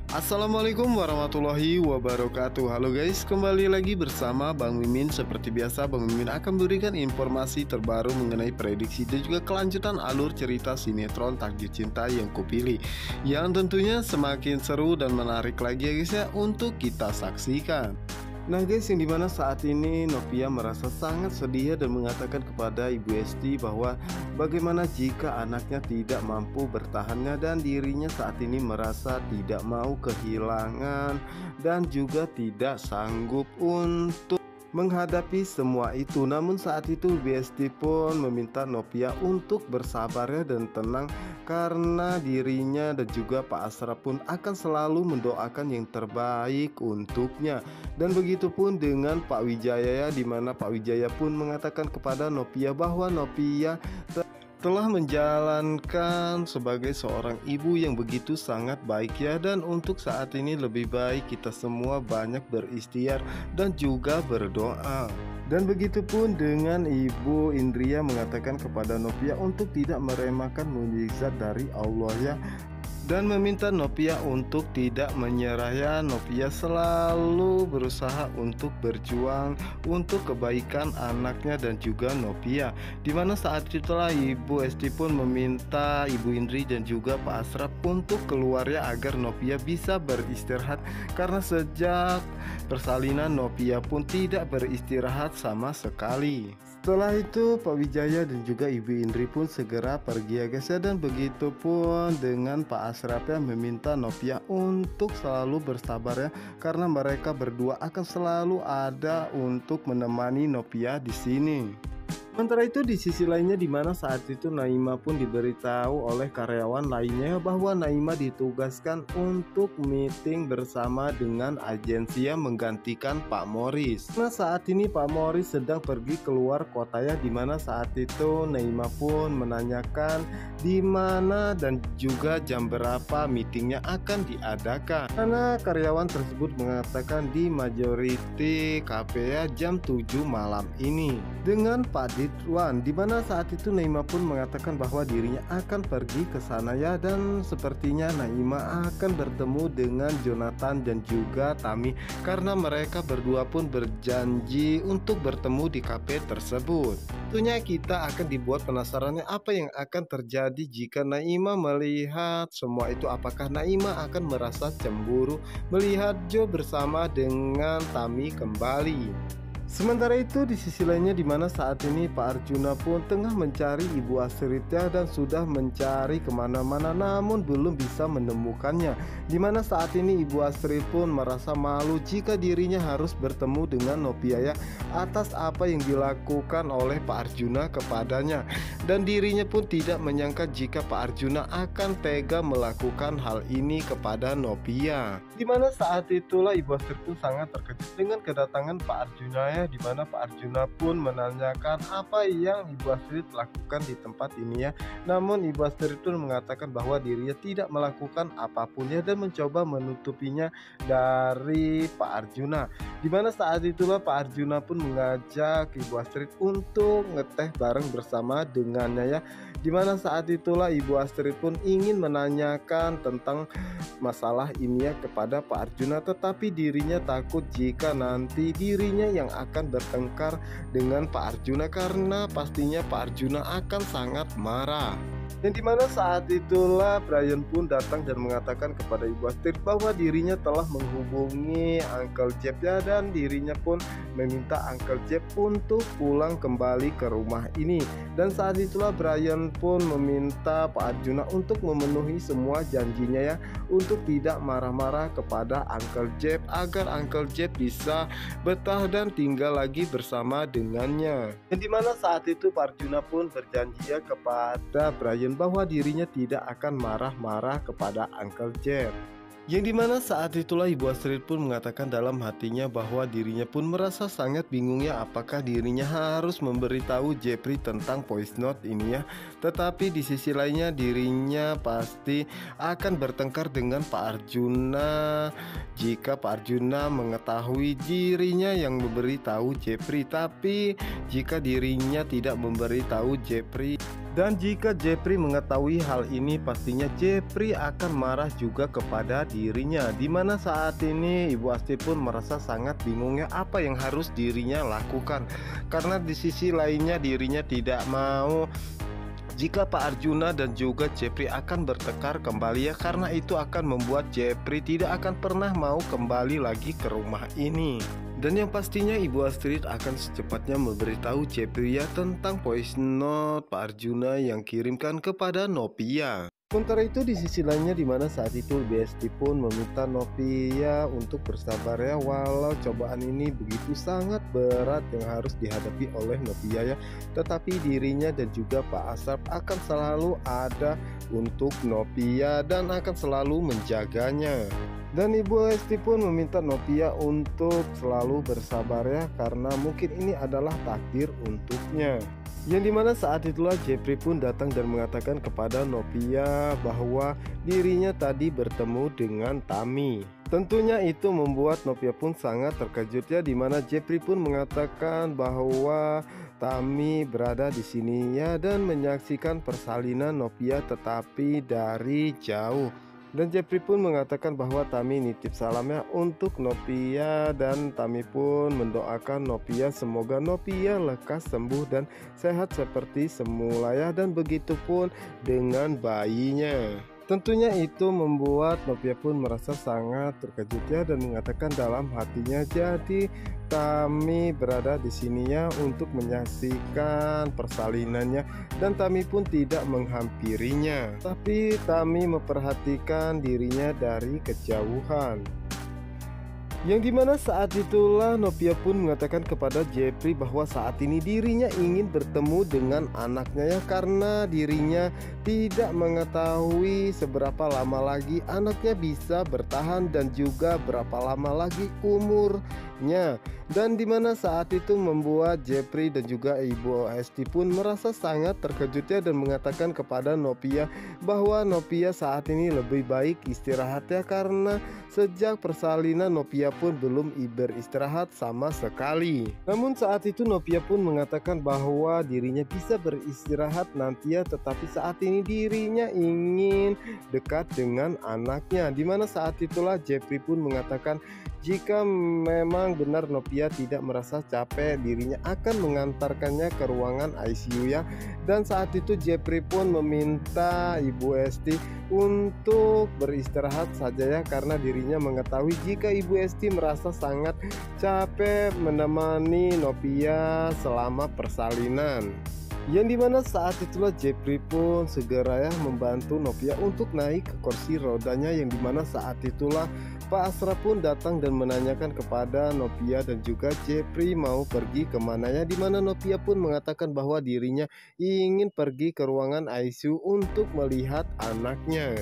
Assalamualaikum warahmatullahi wabarakatuh. Halo guys, kembali lagi bersama Bang Mimin. Seperti biasa, Bang Mimin akan memberikan informasi terbaru mengenai prediksi dan juga kelanjutan alur cerita sinetron Takdir Cinta yang kupilih, yang tentunya semakin seru dan menarik lagi ya guys ya untuk kita saksikan. Nah guys, yang dimana saat ini Novia merasa sangat sedih dan mengatakan kepada Ibu Esti bahwa bagaimana jika anaknya tidak mampu bertahannya, dan dirinya saat ini merasa tidak mau kehilangan dan juga tidak sanggup untuk menghadapi semua itu. Namun saat itu Besti pun meminta Novia untuk bersabar ya dan tenang, karena dirinya dan juga Pak Asraf pun akan selalu mendoakan yang terbaik untuknya. Dan begitu pun dengan Pak Wijaya ya, dimana Pak Wijaya pun mengatakan kepada Novia bahwa Novia telah menjalankan sebagai seorang ibu yang begitu sangat baik ya, dan untuk saat ini lebih baik kita semua banyak berikhtiar dan juga berdoa. Dan begitu pun dengan Ibu Indria mengatakan kepada Novia untuk tidak meremehkan mukjizat dari Allah ya, dan meminta Novia untuk tidak menyerah ya. Novia selalu berusaha untuk berjuang untuk kebaikan anaknya dan juga Novia. Dimana saat itulah Ibu Esti pun meminta Ibu Indri dan juga Pak Asraf untuk keluar ya, agar Novia bisa beristirahat, karena sejak persalinan Novia pun tidak beristirahat sama sekali. Setelah itu Pak Wijaya dan juga Ibu Indri pun segera pergi ya guys ya, dan begitu pun dengan Pak Asraf yang meminta Novia untuk selalu bersabar ya, karena mereka berdua akan selalu ada untuk menemani Novia di sini. Sementara itu di sisi lainnya, dimana saat itu Naima pun diberitahu oleh karyawan lainnya bahwa Naima ditugaskan untuk meeting bersama dengan agensi yang menggantikan Pak Morris. Nah saat ini Pak Morris sedang pergi keluar kota ya, dimana saat itu Naima pun menanyakan di mana dan juga jam berapa meetingnya akan diadakan. Karena karyawan tersebut mengatakan di Majority Cafe ya, jam 7 malam ini dengan Pak Ridwan, dimana saat itu Naima pun mengatakan bahwa dirinya akan pergi ke sana ya, dan sepertinya Naima akan bertemu dengan Jonathan dan juga Tami, karena mereka berdua pun berjanji untuk bertemu di kafe tersebut. Tentunya kita akan dibuat penasarannya apa yang akan terjadi jika Naima melihat semua itu. Apakah Naima akan merasa cemburu melihat Jo bersama dengan Tami kembali? Sementara itu di sisi lainnya, dimana saat ini Pak Arjuna pun tengah mencari Ibu Astridnya dan sudah mencari kemana-mana namun belum bisa menemukannya. Dimana saat ini Ibu Astrid pun merasa malu jika dirinya harus bertemu dengan Novia ya, atas apa yang dilakukan oleh Pak Arjuna kepadanya, dan dirinya pun tidak menyangka jika Pak Arjuna akan tega melakukan hal ini kepada Novia. Dimana saat itulah Ibu Astrid pun sangat terkejut dengan kedatangan Pak Arjuna ya, di mana Pak Arjuna pun menanyakan apa yang Ibu Astrid lakukan di tempat ini ya. Namun Ibu Astrid pun mengatakan bahwa dirinya tidak melakukan apapun ya, dan mencoba menutupinya dari Pak Arjuna. Di mana saat itulah Pak Arjuna pun mengajak Ibu Astrid untuk ngeteh bareng bersama dengannya ya. Di mana saat itulah Ibu Astrid pun ingin menanyakan tentang masalah ini ya kepada Pak Arjuna, tetapi dirinya takut jika nanti dirinya yang akan bertengkar dengan Pak Arjuna, karena pastinya Pak Arjuna akan sangat marah. Dan dimana saat itulah Brian pun datang dan mengatakan kepada Ibu Astrid bahwa dirinya telah menghubungi Uncle Jeff ya, dan dirinya pun meminta Uncle Jeff untuk pulang kembali ke rumah ini. Dan saat itulah Brian pun meminta Pak Arjuna untuk memenuhi semua janjinya ya, untuk tidak marah-marah kepada Uncle Jeff, agar Uncle Jeff bisa betah dan tinggal lagi bersama dengannya. Dan dimana saat itu Pak Arjuna pun berjanji ya kepada Brian bahwa dirinya tidak akan marah-marah kepada Uncle Jeff. Yang dimana saat itulah Ibu Astrid pun mengatakan dalam hatinya bahwa dirinya pun merasa sangat bingung ya, apakah dirinya harus memberitahu Jeffrey tentang voice note ini ya. Tetapi di sisi lainnya dirinya pasti akan bertengkar dengan Pak Arjuna jika Pak Arjuna mengetahui dirinya yang memberitahu Jeffrey. Tapi jika dirinya tidak memberitahu Jeffrey Dan jika Jeffrey mengetahui hal ini, pastinya Jeffrey akan marah juga kepada dirinya. Dimana saat ini Ibu Asti pun merasa sangat bingungnya apa yang harus dirinya lakukan. Karena di sisi lainnya dirinya tidak mau jika Pak Arjuna dan juga Jeffrey akan bertengkar kembali ya, karena itu akan membuat Jeffrey tidak akan pernah mau kembali lagi ke rumah ini. Dan yang pastinya Ibu Astrid akan secepatnya memberitahu Jeffrey ya tentang voice note Pak Arjuna yang kirimkan kepada Novia. Sementara itu di sisi lainnya, dimana saat itu Besti pun meminta Novia untuk bersabar ya, walau cobaan ini begitu sangat berat yang harus dihadapi oleh Novia ya, tetapi dirinya dan juga Pak Asraf akan selalu ada untuk Novia dan akan selalu menjaganya. Dan Ibu Esti pun meminta Novia untuk selalu bersabar ya, karena mungkin ini adalah takdir untuknya. Yang dimana saat itulah Jeffrey pun datang dan mengatakan kepada Novia bahwa dirinya tadi bertemu dengan Tami. Tentunya itu membuat Novia pun sangat terkejut ya, dimana Jeffrey pun mengatakan bahwa Tami berada di sini ya dan menyaksikan persalinan Novia tetapi dari jauh. Dan Jeffrey pun mengatakan bahwa Tami nitip salamnya untuk Novia, dan Tami pun mendoakan Novia semoga Novia lekas sembuh dan sehat seperti semula ya, dan begitu pun dengan bayinya. Tentunya itu membuat Novia pun merasa sangat terkejut ya, dan mengatakan dalam hatinya, jadi Tami berada di sininya untuk menyaksikan persalinannya, dan Tami pun tidak menghampirinya, tapi Tami memperhatikan dirinya dari kejauhan. Yang dimana saat itulah Novia pun mengatakan kepada Jeffrey bahwa saat ini dirinya ingin bertemu dengan anaknya ya, karena dirinya tidak mengetahui seberapa lama lagi anaknya bisa bertahan dan juga berapa lama lagi umurnya. Dan dimana saat itu membuat Jeffrey dan juga Ibu Esti pun merasa sangat terkejut ya, dan mengatakan kepada Novia bahwa Novia saat ini lebih baik istirahat ya, karena sejak persalinan Novia pun belum beristirahat sama sekali. Namun saat itu Novia pun mengatakan bahwa dirinya bisa beristirahat nanti ya, tetapi saat ini dirinya ingin dekat dengan anaknya. Dimana saat itulah Jeffrey pun mengatakan jika memang benar Novia tidak merasa capek, dirinya akan mengantarkannya ke ruangan ICU ya. Dan saat itu Jeffrey pun meminta Ibu Esti untuk beristirahat saja ya, karena dirinya mengetahui jika Ibu Esti merasa sangat capek menemani Novia selama persalinan. Yang dimana saat itulah Jeffrey pun segera ya membantu Novia untuk naik ke kursi rodanya, yang dimana saat itulah Pak Asraf pun datang dan menanyakan kepada Novia dan juga Jeffrey mau pergi kemananya, dimana Novia pun mengatakan bahwa dirinya ingin pergi ke ruangan ICU untuk melihat anaknya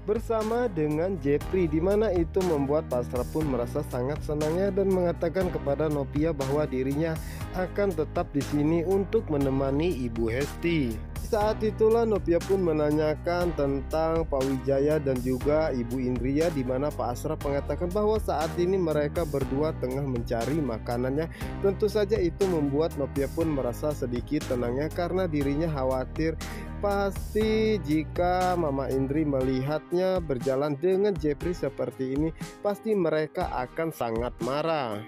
bersama dengan Jeffrey, dimana itu membuat Pak Asraf pun merasa sangat senangnya dan mengatakan kepada Novia bahwa dirinya akan tetap di sini untuk menemani Ibu Hesti. Saat itulah Novia pun menanyakan tentang Pak Wijaya dan juga Ibu Indria, di mana Pak Asraf mengatakan bahwa saat ini mereka berdua tengah mencari makanannya. Tentu saja itu membuat Novia pun merasa sedikit tenangnya, karena dirinya khawatir pasti jika Mama Indri melihatnya berjalan dengan Jeffrey seperti ini, pasti mereka akan sangat marah.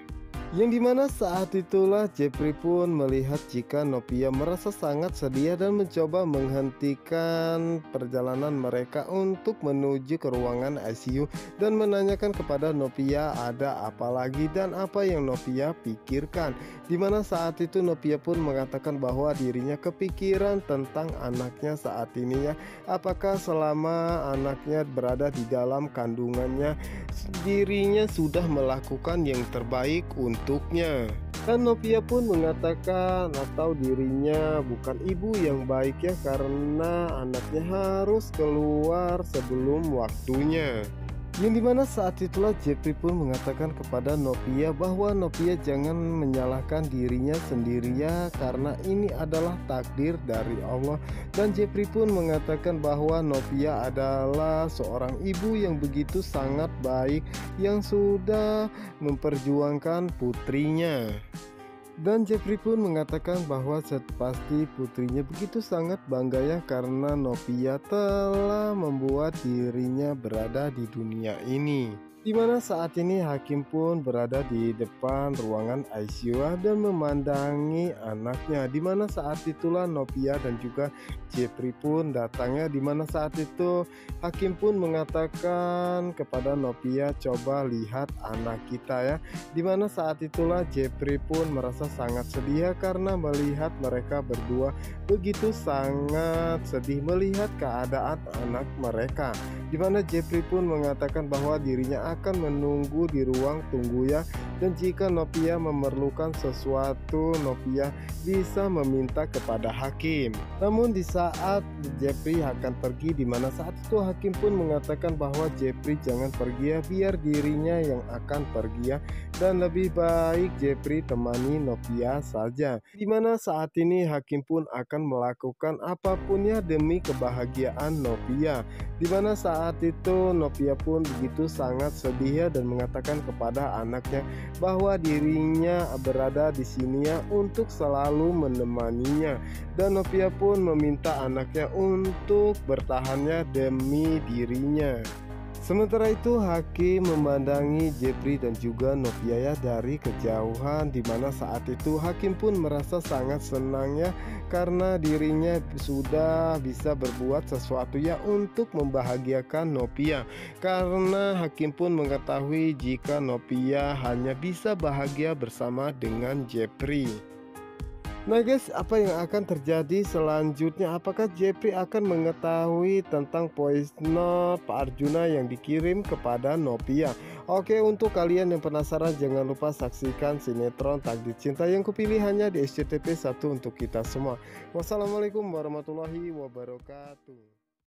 Yang dimana saat itulah Jeffrey pun melihat jika Novia merasa sangat sedih dan mencoba menghentikan perjalanan mereka untuk menuju ke ruangan ICU, dan menanyakan kepada Novia ada apa lagi dan apa yang Novia pikirkan. Dimana saat itu Novia pun mengatakan bahwa dirinya kepikiran tentang anaknya saat ini ya, apakah selama anaknya berada di dalam kandungannya dirinya sudah melakukan yang terbaik untuknya. Dan Novia pun mengatakan atau dirinya bukan ibu yang baik ya, karena anaknya harus keluar sebelum waktunya. Yang dimana saat itulah Jeffrey pun mengatakan kepada Novia bahwa Novia jangan menyalahkan dirinya sendiri ya, karena ini adalah takdir dari Allah. Dan Jeffrey pun mengatakan bahwa Novia adalah seorang ibu yang begitu sangat baik, yang sudah memperjuangkan putrinya. Dan Jeffrey pun mengatakan bahwa pasti putrinya begitu sangat bangga ya karena Novia telah membuat dirinya berada di dunia ini. Di mana saat ini Hakim pun berada di depan ruangan ICU dan memandangi anaknya. Di mana saat itulah Novia dan juga Jeffrey pun datangnya. Di mana saat itu Hakim pun mengatakan kepada Novia, coba lihat anak kita ya. Di mana saat itulah Jeffrey pun merasa sangat sedih ya, karena melihat mereka berdua begitu sangat sedih melihat keadaan anak mereka. Di mana Jeffrey pun mengatakan bahwa dirinya akan menunggu di ruang tunggu ya, dan jika Novia memerlukan sesuatu, Novia bisa meminta kepada Hakim. Namun di saat Jeffrey akan pergi, di mana saat itu Hakim pun mengatakan bahwa Jeffrey jangan pergi ya, biar dirinya yang akan pergi ya, dan lebih baik Jeffrey temani Novia saja. Di mana saat ini Hakim pun akan melakukan apapun ya demi kebahagiaan Novia. Di mana saat itu Novia pun begitu sangat sedih ya, dan mengatakan kepada anaknya bahwa dirinya berada di sini ya untuk selalu menemaninya, dan Novia pun meminta anaknya untuk bertahannya demi dirinya. Sementara itu Hakim memandangi Jeffrey dan juga Novia ya dari kejauhan, di mana saat itu Hakim pun merasa sangat senang ya karena dirinya sudah bisa berbuat sesuatu ya untuk membahagiakan Novia, karena Hakim pun mengetahui jika Novia hanya bisa bahagia bersama dengan Jeffrey. Nah guys, apa yang akan terjadi selanjutnya? Apakah Jeffrey akan mengetahui tentang voice note Pak Arjuna yang dikirim kepada Novia? Oke, untuk kalian yang penasaran jangan lupa saksikan sinetron Takdir Cinta yang kupilih hanya di SCTV 1 untuk kita semua. Wassalamualaikum warahmatullahi wabarakatuh.